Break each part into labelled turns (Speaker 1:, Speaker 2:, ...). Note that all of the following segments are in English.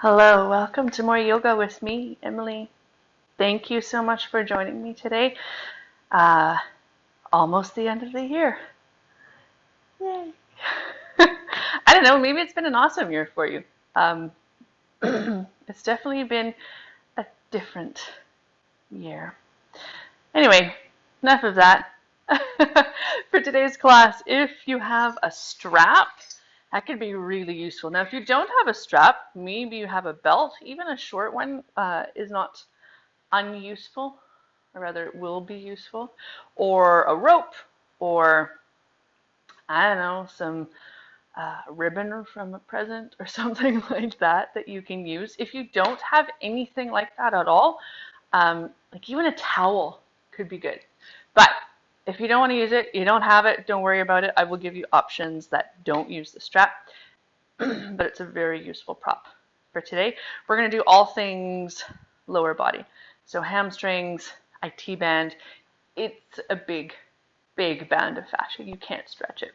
Speaker 1: Hello, welcome to more yoga with me, Emily. Thank you so much for joining me today. Uh, Almost the end of the year. Yay. I don't know, maybe it's been an awesome year for you. Um, it's definitely been a different year. Anyway, enough of that. For today's class, if you have a strap, that could be really useful. Now, if you don't have a strap, maybe you have a belt, even a short one is not unuseful, or rather it will be useful, or a rope, or I don't know, some ribbon from a present or something like that that you can use. If you don't have anything like that at all, like even a towel could be good. But if you don't want to use it, you don't have it, don't worry about it. I will give you options that don't use the strap, but it's a very useful prop. For today, we're going to do all things lower body. So hamstrings, IT band, it's a big, big band of fascia. You can't stretch it.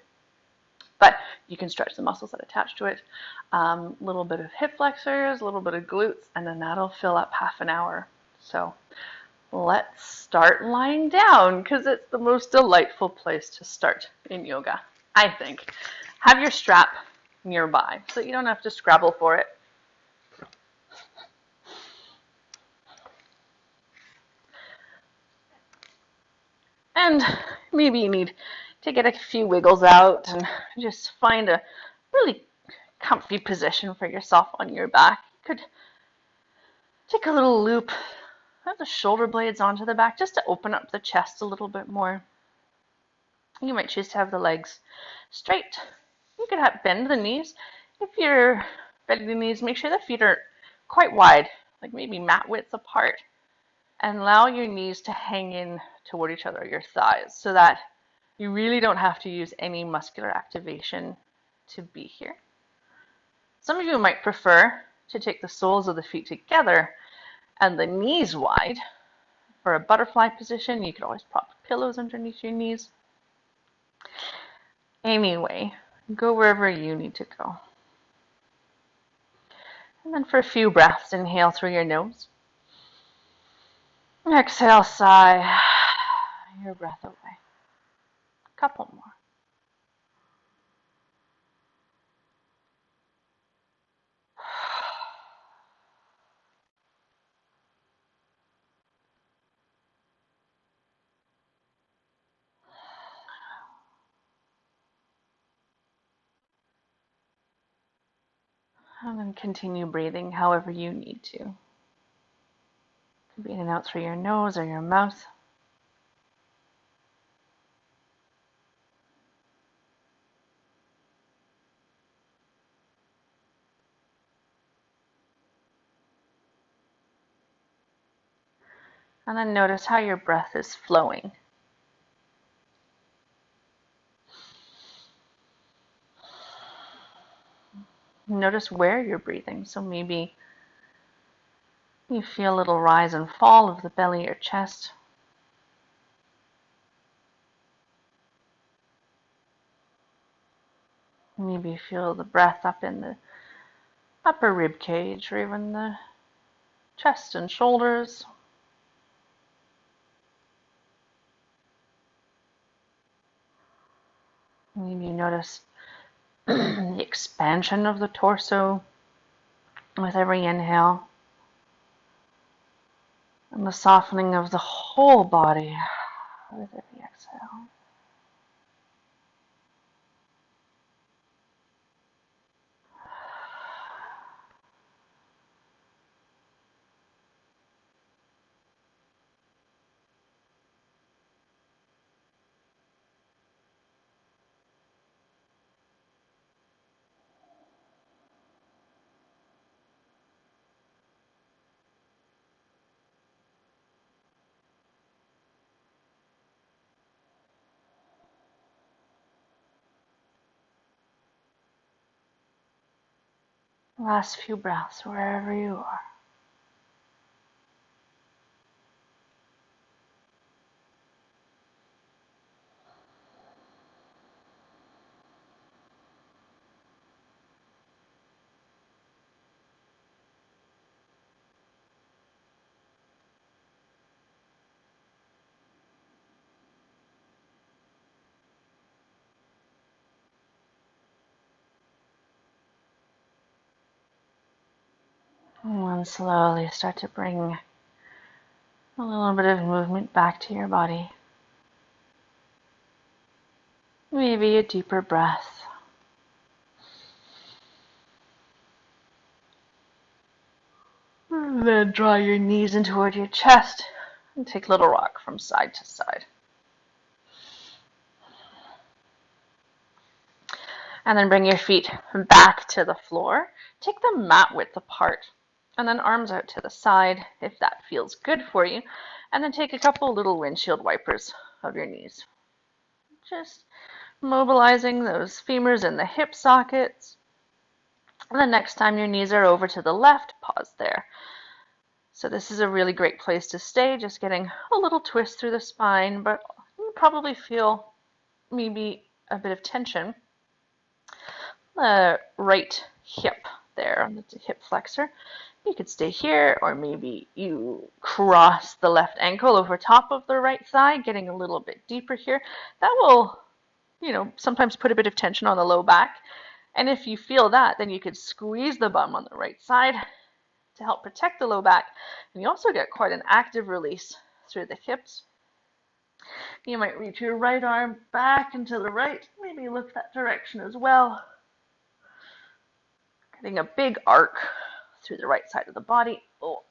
Speaker 1: But you can stretch the muscles that attach to it. A little bit of hip flexors, a little bit of glutes, and then that'll fill up half an hour. So let's start lying down because it's the most delightful place to start in yoga, I think. Have your strap nearby so you don't have to scrabble for it. And maybe you need to get a few wiggles out and just find a really comfy position for yourself on your back. You could take a little loop of the shoulder blades onto the back just to open up the chest a little bit more. You might choose to have the legs straight. You could bend the knees. If you're bending the knees, make sure the feet are quite wide, like maybe mat width apart, and allow your knees to hang in toward each other, your thighs, so that you really don't have to use any muscular activation to be here. Some of you might prefer to take the soles of the feet together and the knees wide. For a butterfly position, you could always prop pillows underneath your knees. Anyway, go wherever you need to go. And then for a few breaths, inhale through your nose. Exhale, sigh your breath away. A couple more. And then continue breathing however you need to. It could be in and out through your nose or your mouth. And then notice how your breath is flowing. Notice where you're breathing. So maybe you feel a little rise and fall of the belly or chest. Maybe you feel the breath up in the upper rib cage or even the chest and shoulders. Maybe you notice the expansion of the torso with every inhale and the softening of the whole body with every exhale. Last few breaths wherever you are. And slowly start to bring a little bit of movement back to your body. Maybe a deeper breath. And then draw your knees in toward your chest and take Little Rock from side to side. And then bring your feet back to the floor. Take them mat width apart. And then arms out to the side if that feels good for you. And then take a couple little windshield wipers of your knees. Just mobilizing those femurs in the hip sockets. And the next time your knees are over to the left, pause there. So this is a really great place to stay, just getting a little twist through the spine, but you probably feel maybe a bit of tension. The right hip there on the hip flexor. You could stay here, or maybe you cross the left ankle over top of the right thigh, getting a little bit deeper here. That will, sometimes put a bit of tension on the low back. And if you feel that, then you could squeeze the bum on the right side to help protect the low back. And you also get quite an active release through the hips. You might reach your right arm back and to the right, maybe look that direction as well. Getting a big arc through the right side of the body. Oh,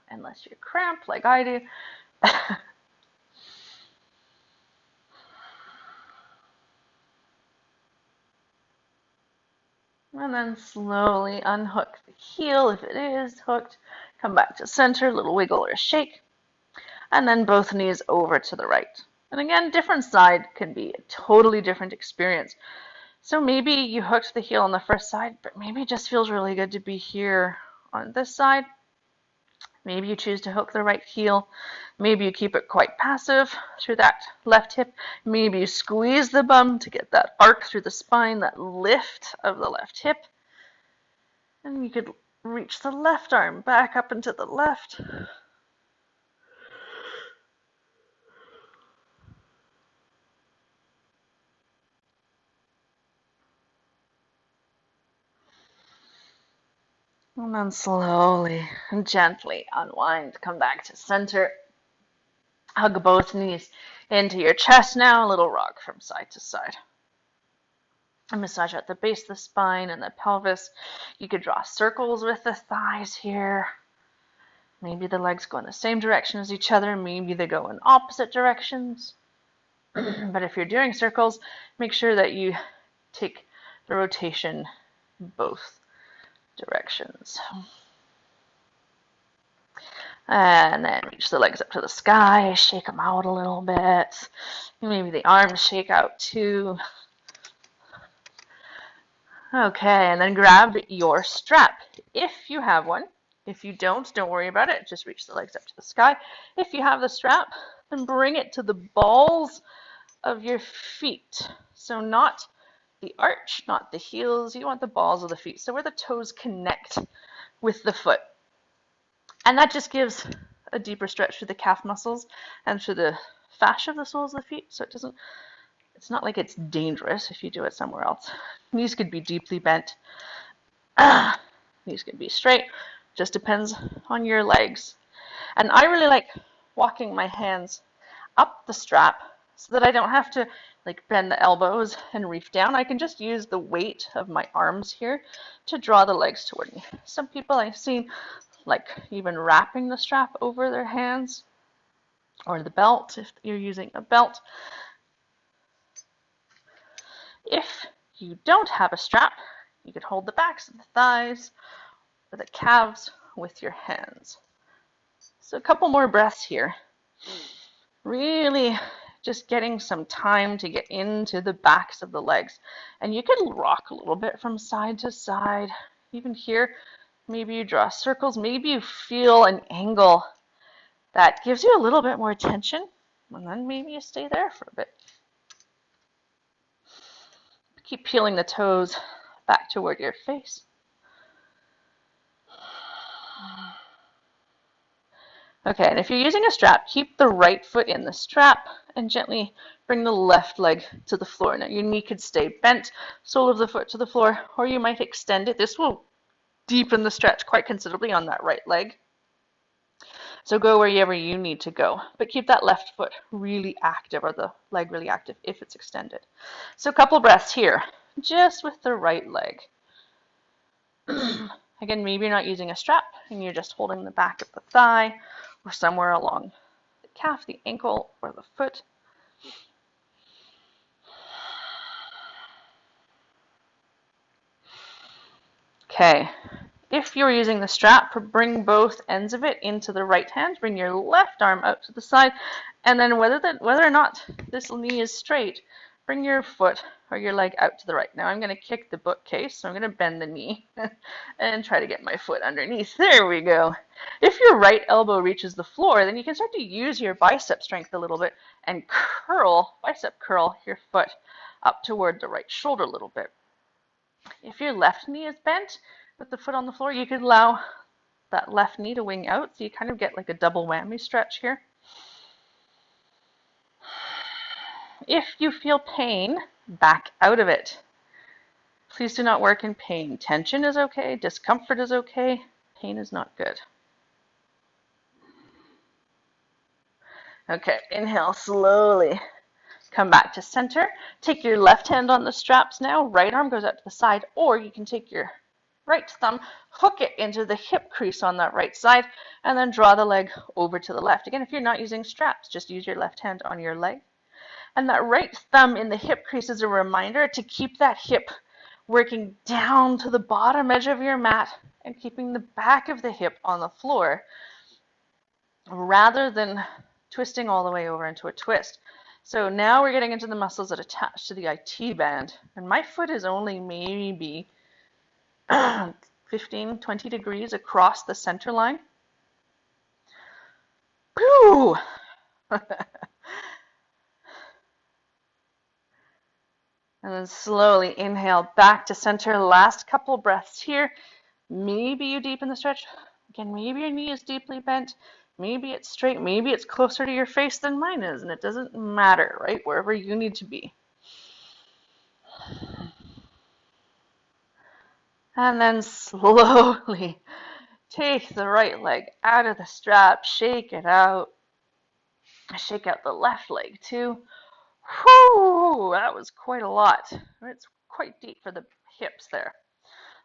Speaker 1: unless you're cramped like I do. And then slowly unhook the heel if it is hooked. Come back to center, little wiggle or shake. And then both knees over to the right. And again, different side can be a totally different experience. So maybe you hooked the heel on the first side, but maybe it just feels really good to be here on this side. Maybe you choose to hook the right heel. Maybe you keep it quite passive through that left hip. Maybe you squeeze the bum to get that arc through the spine, that lift of the left hip. And you could reach the left arm back up into the left. And then slowly and gently unwind, come back to center. Hug both knees into your chest now, a little rock from side to side. And massage at the base of the spine and the pelvis. You could draw circles with the thighs here. Maybe the legs go in the same direction as each other. Maybe they go in opposite directions. But if you're doing circles, make sure that you take the rotation both directions. And then reach the legs up to the sky, shake them out a little bit. Maybe the arms shake out too. Okay, and then grab your strap if you have one. If you don't worry about it. Just reach the legs up to the sky. If you have the strap, then bring it to the balls of your feet. So not the arch, not the heels. You want the balls of the feet. So where the toes connect with the foot. And that just gives a deeper stretch through the calf muscles and through the fascia of the soles of the feet. So it's not like it's dangerous if you do it somewhere else. Knees could be deeply bent. Knees could be straight. Just depends on your legs. And I really like walking my hands up the strap so that I don't have to bend the elbows and reach down. I can just use the weight of my arms here to draw the legs toward me. Some people I've seen even wrapping the strap over their hands or the belt if you're using a belt. If you don't have a strap, you could hold the backs of the thighs or the calves with your hands. So a couple more breaths here. Really just getting some time to get into the backs of the legs. And you can rock a little bit from side to side. Even here, maybe you draw circles. Maybe you feel an angle that gives you a little bit more tension. And then maybe you stay there for a bit. Keep peeling the toes back toward your face. Okay, and if you're using a strap, keep the right foot in the strap and gently bring the left leg to the floor. Now your knee could stay bent, sole of the foot to the floor, or you might extend it. This will deepen the stretch quite considerably on that right leg. So go wherever you need to go, but keep that left foot really active, or the leg really active if it's extended. So a couple breaths here, just with the right leg. Again, maybe you're not using a strap and you're just holding the back of the thigh or somewhere along the calf, the ankle, or the foot. Okay, if you're using the strap, bring both ends of it into the right hand, bring your left arm out to the side, and then whether or not this knee is straight, bring your foot or your leg out to the right. Now I'm going to kick the bookcase, so I'm going to bend the knee and try to get my foot underneath. There we go. If your right elbow reaches the floor, then you can start to use your bicep strength a little bit and bicep curl your foot up toward the right shoulder a little bit. If your left knee is bent with the foot on the floor, you could allow that left knee to wing out, so you kind of get like a double whammy stretch here. If you feel pain, back out of it. Please do not work in pain. Tension is okay, discomfort is okay, pain is not good. Okay, inhale slowly. Come back to center. Take your left hand on the straps now. Right arm goes out to the side, or you can take your right thumb, hook it into the hip crease on that right side, and then draw the leg over to the left. Again, if you're not using straps, just use your left hand on your leg. And that right thumb in the hip crease is a reminder to keep that hip working down to the bottom edge of your mat and keeping the back of the hip on the floor rather than twisting all the way over into a twist. So now we're getting into the muscles that attach to the IT band. And my foot is only maybe 15, 20 degrees across the center line. Whew! And then slowly inhale back to center. Last couple breaths here. Maybe you deepen the stretch. Again, maybe your knee is deeply bent. Maybe it's straight. Maybe it's closer to your face than mine is. And it doesn't matter, right? Wherever you need to be. And then slowly take the right leg out of the strap. Shake it out. Shake out the left leg too. Whew, that was quite a lot. It's quite deep for the hips there.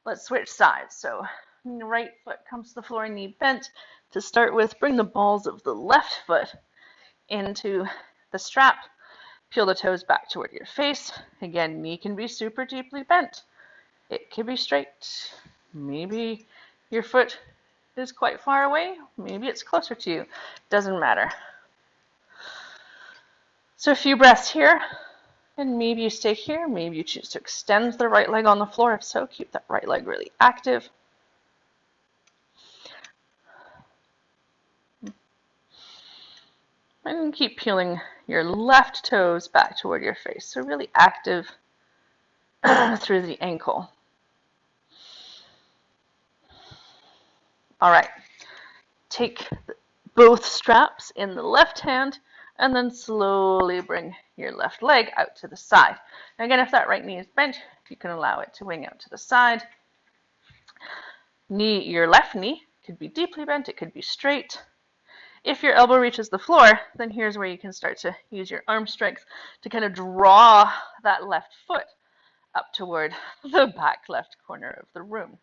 Speaker 1: Let's switch sides. So right foot comes to the floor, knee bent. To start with, bring the balls of the left foot into the strap. Peel the toes back toward your face. Again, knee can be super deeply bent. It can be straight. Maybe your foot is quite far away. Maybe it's closer to you. Doesn't matter. So a few breaths here. And maybe you stay here. Maybe you choose to extend the right leg on the floor. If so, keep that right leg really active. And keep peeling your left toes back toward your face. So really active through the ankle. All right. Take both straps in the left hand and then slowly bring your left leg out to the side. And again, if that right knee is bent, you can allow it to wing out to the side. Your left knee could be deeply bent, it could be straight. If your elbow reaches the floor, then here's where you can start to use your arm strength to kind of draw that left foot up toward the back left corner of the room.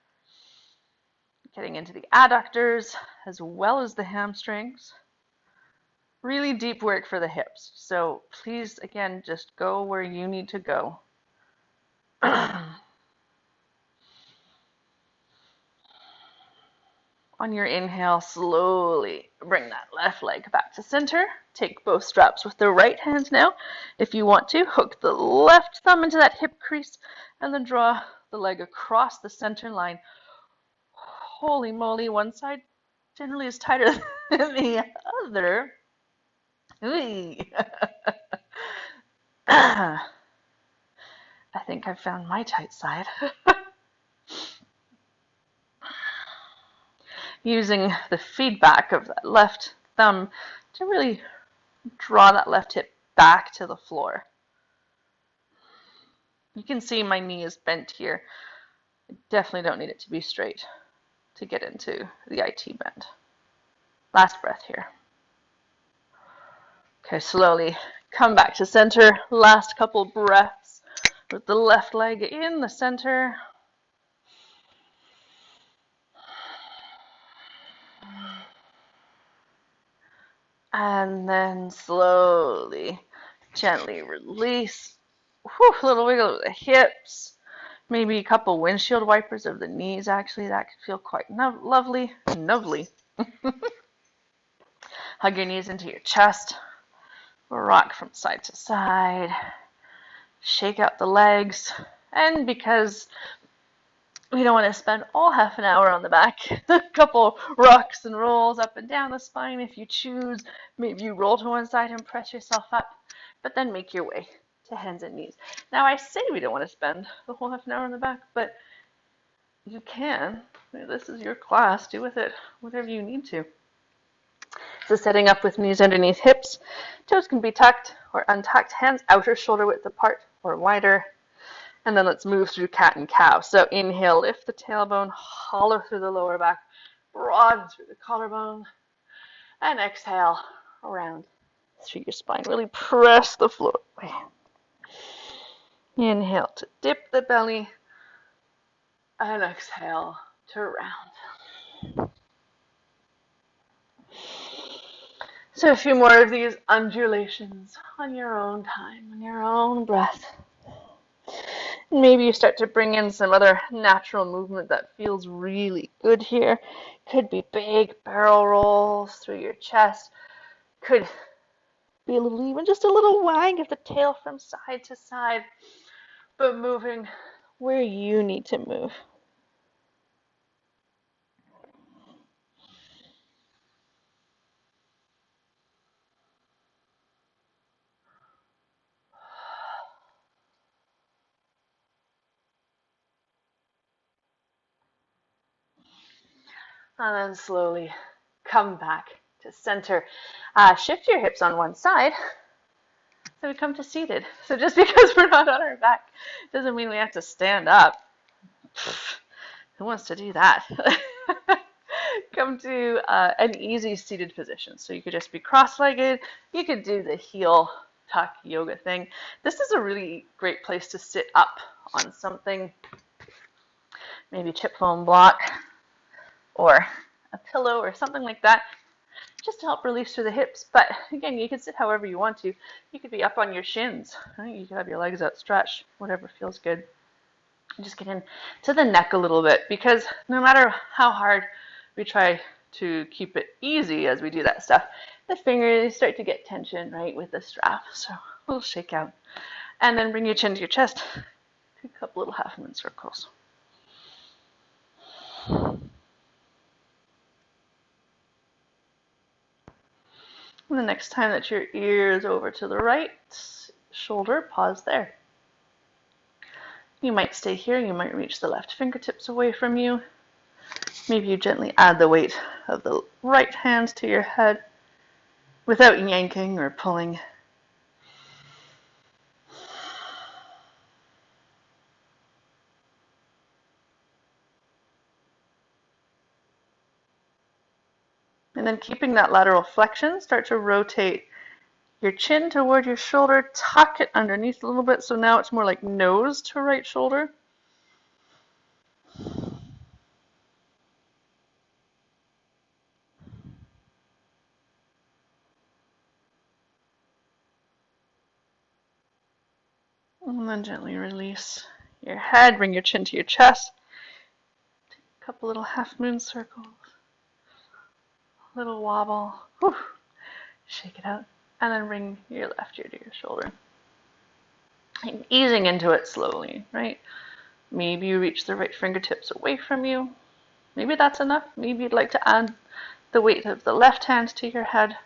Speaker 1: Getting into the adductors as well as the hamstrings. Really deep work for the hips. So please, again, just go where you need to go. On your inhale, slowly bring that left leg back to center. Take both straps with the right hand now. If you want to, hook the left thumb into that hip crease and then draw the leg across the center line. Holy moly, one side generally is tighter than the other. I think I've found my tight side. Using the feedback of that left thumb to really draw that left hip back to the floor. You can see my knee is bent here. I definitely don't need it to be straight. to get into the IT bend. Last breath here. Okay, slowly come back to center. Last couple breaths with the left leg in the center. And then slowly, gently release. Whew, a little wiggle of the hips. Maybe a couple windshield wipers of the knees, actually. That could feel quite lovely. Lovely. Hug your knees into your chest. Rock from side to side. Shake out the legs. And because we don't want to spend all half an hour on the back, a couple rocks and rolls up and down the spine if you choose. Maybe you roll to one side and press yourself up, but then make your way to hands and knees. Now, I say we don't want to spend the whole half an hour on the back, but you can. This is your class. Do with it whatever you need to. So setting up with knees underneath hips. Toes can be tucked or untucked. Hands outer shoulder width apart or wider. And then let's move through cat and cow. So inhale, lift the tailbone, hollow through the lower back, broaden through the collarbone. And exhale, around through your spine. Really press the floor. Inhale to dip the belly. And exhale to round. So a few more of these undulations on your own time, on your own breath. Maybe you start to bring in some other natural movement that feels really good here. Could be big barrel rolls through your chest. Could be even just a little wag of the tail from side to side, but moving where you need to move. And then slowly come back to center. Shift your hips on one side. So we come to seated. So just because we're not on our back doesn't mean we have to stand up. Who wants to do that? Come to an easy seated position. So you could just be cross-legged. You could do the heel tuck yoga thing. This is a really great place to sit up on something, maybe chip foam block or a pillow or something like that, just to help release through the hips. But again, you can sit however you want to. You could be up on your shins. Right? You could have your legs outstretched, whatever feels good. Just get into the neck a little bit, because no matter how hard we try to keep it easy as we do that stuff, the fingers start to get tension, right, with the strap. So a little shake out. And then bring your chin to your chest. Do a couple little half moon circles. And the next time that your ear is over to the right shoulder, pause there. You might stay here. You might reach the left fingertips away from you. Maybe you gently add the weight of the right hand to your head without yanking or pulling. And then keeping that lateral flexion, start to rotate your chin toward your shoulder, tuck it underneath a little bit, so now it's more like nose to right shoulder. And then gently release your head, bring your chin to your chest. Take a couple little half moon circles. Little wobble. Whew. Shake it out. And then bring your left ear to your shoulder. And easing into it slowly, right? Maybe you reach the right fingertips away from you. Maybe that's enough. Maybe you'd like to add the weight of the left hand to your head.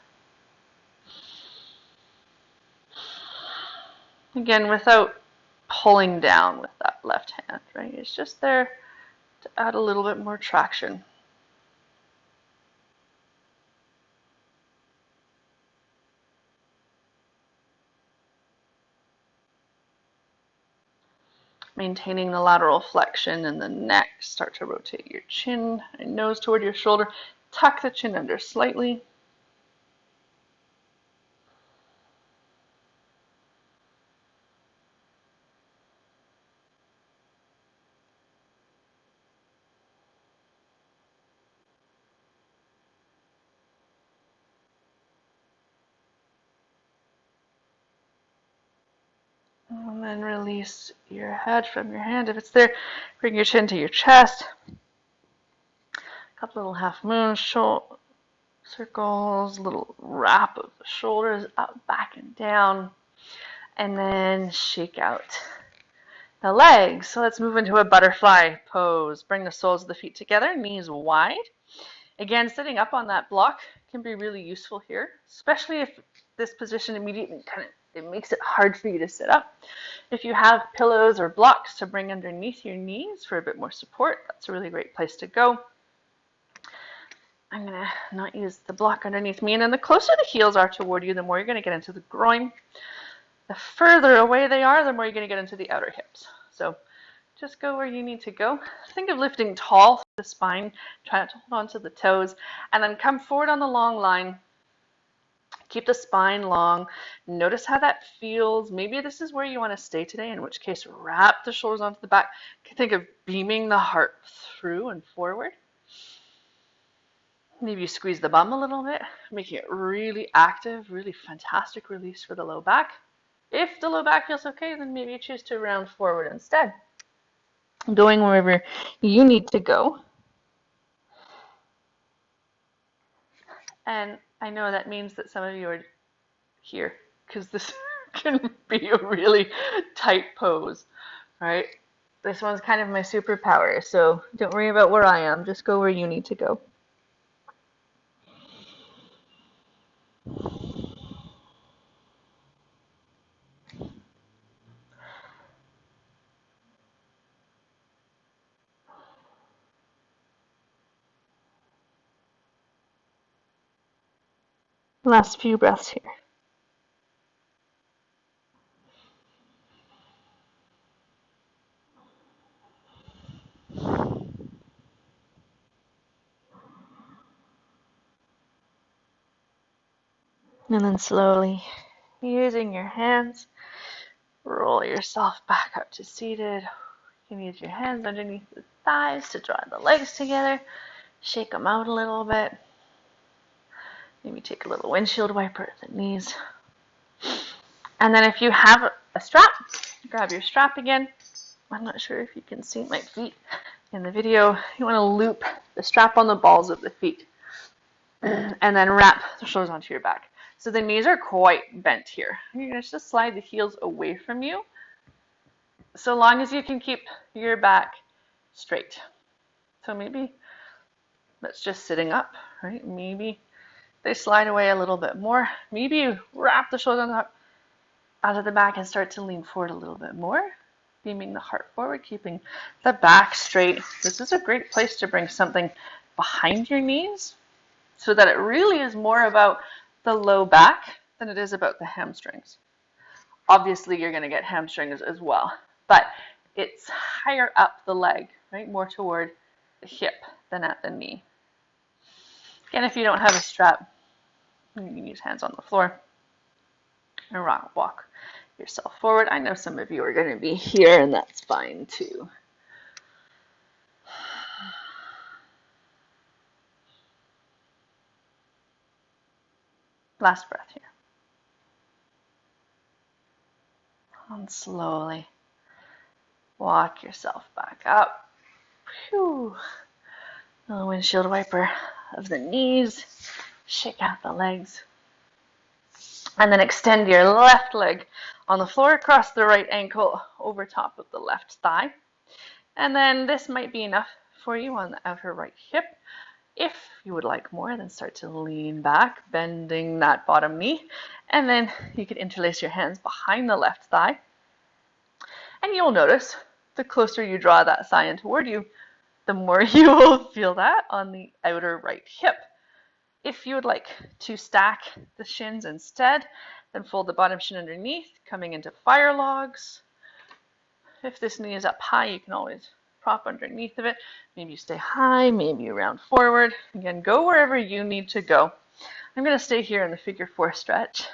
Speaker 1: Again, without pulling down with that left hand, right? It's just there to add a little bit more traction. Maintaining the lateral flexion in the neck. Start to rotate your chin and nose toward your shoulder. Tuck the chin under slightly. And then release your head from your hand if it's there. Bring your chin to your chest. A couple little half moons, circles, little wrap of the shoulders up, back, and down. And then shake out the legs. So let's move into a butterfly pose. Bring the soles of the feet together, knees wide. Again, sitting up on that block can be really useful here, especially if this position immediately it makes it hard for you to sit up. If you have pillows or blocks to bring underneath your knees for a bit more support, that's a really great place to go. I'm going to not use the block underneath me. And then the closer the heels are toward you, the more you're going to get into the groin. The further away they are, the more you're going to get into the outer hips. So just go where you need to go. Think of lifting tall through the spine. Try not to hold on to the toes. And then come forward on the long line. Keep the spine long. Notice how that feels. Maybe this is where you want to stay today, in which case wrap the shoulders onto the back. Think of beaming the heart through and forward. Maybe you squeeze the bum a little bit, making it really active, really fantastic release for the low back. If the low back feels okay, then maybe you choose to round forward instead. Going wherever you need to go. And I know that means that some of you are here because this can be a really tight pose, right? This one's kind of my superpower, so don't worry about where I am. Just go where you need to go. Last few breaths here. And then slowly, using your hands, roll yourself back up to seated. You can use your hands underneath the thighs to draw the legs together. Shake them out a little bit. Maybe take a little windshield wiper at the knees. And then if you have a strap, grab your strap again. I'm not sure if you can see my feet in the video. You want to loop the strap on the balls of the feet and then wrap the shoulders onto your back. So the knees are quite bent here. You're going to just slide the heels away from you so long as you can keep your back straight. So maybe that's just sitting up, right? Maybe they slide away a little bit more. Maybe you wrap the shoulders out of the back and start to lean forward a little bit more, beaming the heart forward, keeping the back straight. This is a great place to bring something behind your knees so that it really is more about the low back than it is about the hamstrings. Obviously, you're going to get hamstrings as well, but it's higher up the leg, right? More toward the hip than at the knee. Again, if you don't have a strap, you can use hands on the floor and walk yourself forward. I know some of you are going to be here, and that's fine too. Last breath here. And slowly walk yourself back up. Whew. Little windshield wiper of the knees. Shake out the legs. And then extend your left leg on the floor across the right ankle over top of the left thigh. And then this might be enough for you on the outer right hip. If you would like more, then start to lean back, bending that bottom knee. And then you can interlace your hands behind the left thigh. And you'll notice the closer you draw that thigh in toward you, the more you will feel that on the outer right hip. If you would like to stack the shins instead, then fold the bottom shin underneath, coming into fire logs. If this knee is up high, you can always prop underneath of it. Maybe you stay high, maybe you round forward. Again, go wherever you need to go. I'm going to stay here in the figure 4 stretch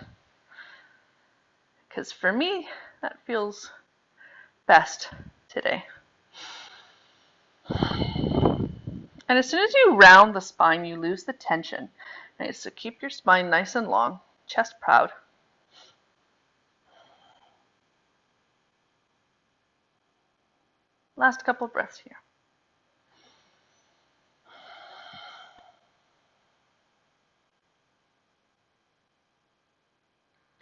Speaker 1: because for me, that feels best today. And as soon as you round the spine, you lose the tension. Right? So keep your spine nice and long, chest proud. Last couple breaths here.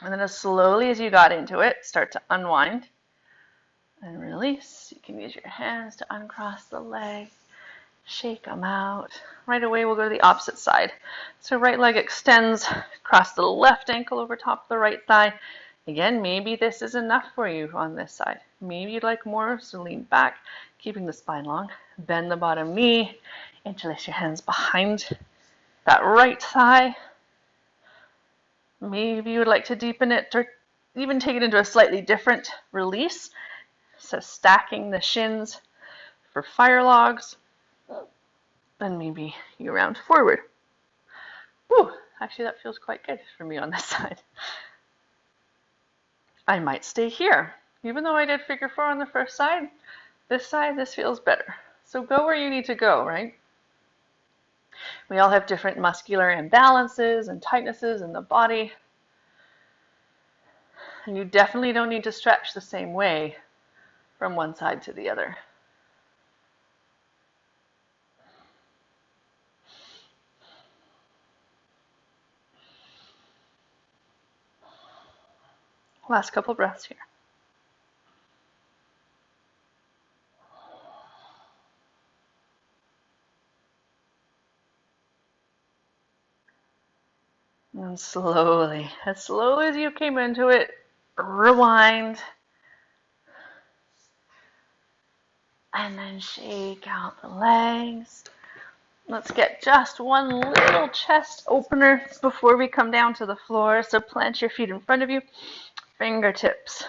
Speaker 1: And then as slowly as you got into it, start to unwind and release. You can use your hands to uncross the leg, shake them out. Right away, we'll go to the opposite side. So right leg extends, cross the left ankle over top of the right thigh. Again, maybe this is enough for you on this side. Maybe you'd like more, so lean back, keeping the spine long. Bend the bottom knee, interlace your hands behind that right thigh. Maybe you would like to deepen it or even take it into a slightly different release. So stacking the shins for fire logs. Then maybe you round forward. Whew, actually that feels quite good for me on this side. I might stay here. Even though I did figure 4 on the first side, this feels better. So go where you need to go, right? We all have different muscular imbalances and tightnesses in the body. And you definitely don't need to stretch the same way from one side to the other. Last couple breaths here. And slowly, as slow as you came into it, rewind. And then shake out the legs. Let's get just one little chest opener before we come down to the floor. So plant your feet in front of you. Fingertips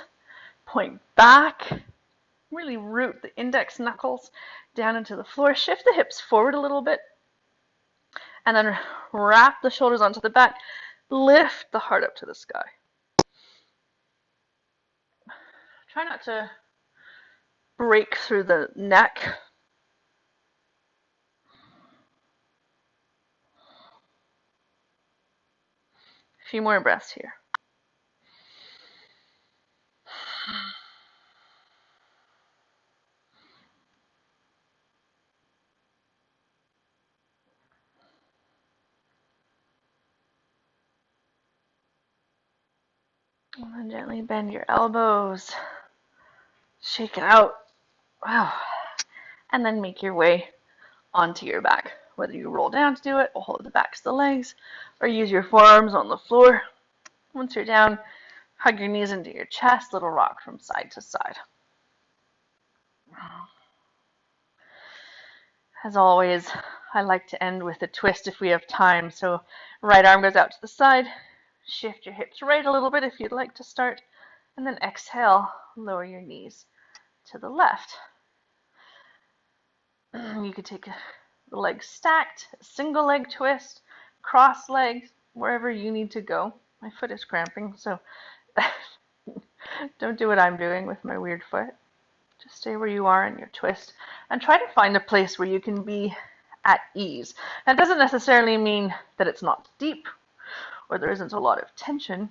Speaker 1: point back. Really root the index knuckles down into the floor. Shift the hips forward a little bit. And then wrap the shoulders onto the back. Lift the heart up to the sky. Try not to break through the neck. A few more breaths here. And then gently bend your elbows. Shake it out. Wow. And then make your way onto your back. Whether you roll down to do it, or hold the backs of the legs, or use your forearms on the floor. Once you're down, hug your knees into your chest, little rock from side to side. As always, I like to end with a twist if we have time. So right arm goes out to the side. Shift your hips right a little bit if you'd like to start. And then exhale, lower your knees to the left. You could take the legs stacked, a single leg twist, cross legs, wherever you need to go. My foot is cramping, so don't do what I'm doing with my weird foot. Just stay where you are in your twist and try to find a place where you can be at ease. That doesn't necessarily mean that it's not deep or there isn't a lot of tension,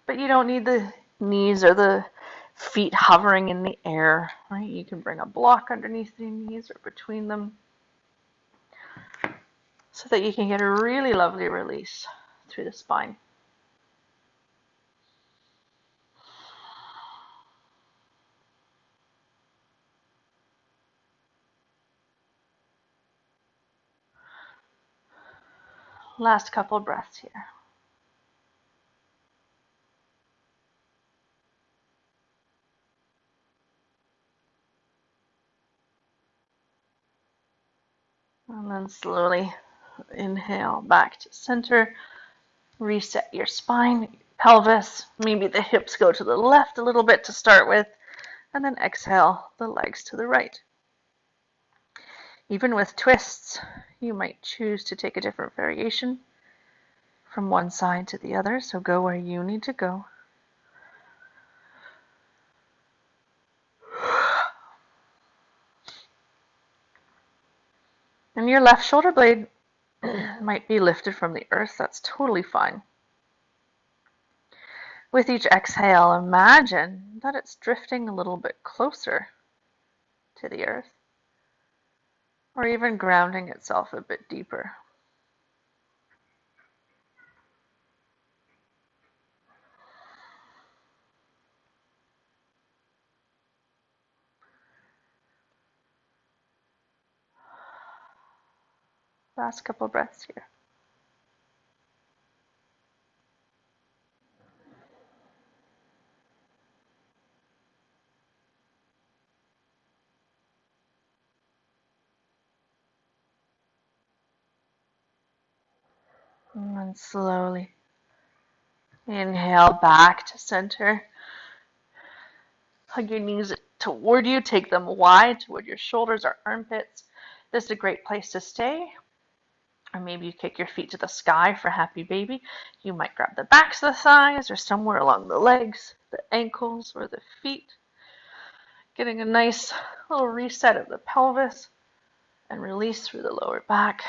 Speaker 1: but you don't need the knees or the feet hovering in the air, right? You can bring a block underneath the knees or between them so that you can get a really lovely release through the spine. Last couple breaths here. And then slowly inhale back to center. Reset your spine, pelvis. Maybe the hips go to the left a little bit to start with. And then exhale the legs to the right. Even with twists, you might choose to take a different variation from one side to the other, so go where you need to go. And your left shoulder blade might be lifted from the earth. That's totally fine. With each exhale, imagine that it's drifting a little bit closer to the earth, or even grounding itself a bit deeper. Last couple breaths here. And then slowly inhale back to center. Hug your knees toward you. Take them wide toward your shoulders or armpits. This is a great place to stay. Or maybe you kick your feet to the sky for happy baby. You might grab the backs of the thighs or somewhere along the legs, the ankles, or the feet. Getting a nice little reset of the pelvis and release through the lower back.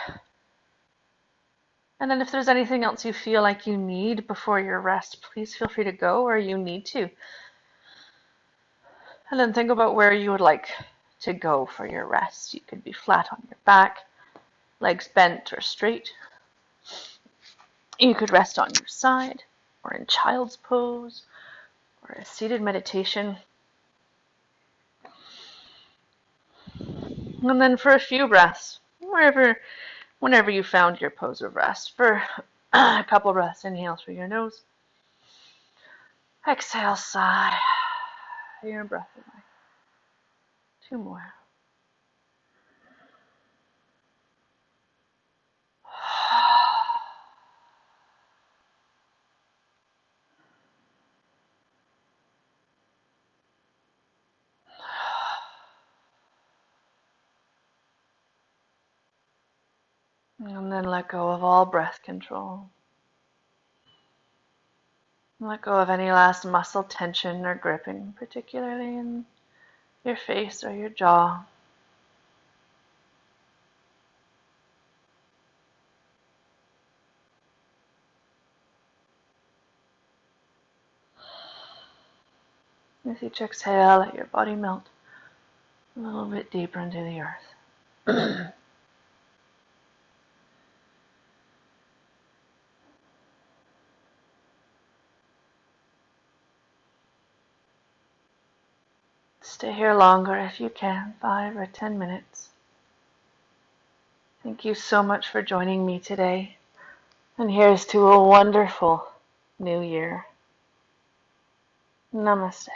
Speaker 1: And then if there's anything else you feel like you need before your rest, please feel free to go where you need to. And then think about where you would like to go for your rest. You could be flat on your back, legs bent or straight. You could rest on your side or in child's pose or a seated meditation. And then for a few breaths, whenever you found your pose of rest, for a couple breaths, inhale through your nose. Exhale, sigh. Your breath away. 2 more. And then let go of all breath control. Let go of any last muscle tension or gripping, particularly in your face or your jaw. With each exhale, let your body melt a little bit deeper into the earth. Stay here longer if you can, 5 or 10 minutes. Thank you so much for joining me today. And here's to a wonderful new year. Namaste.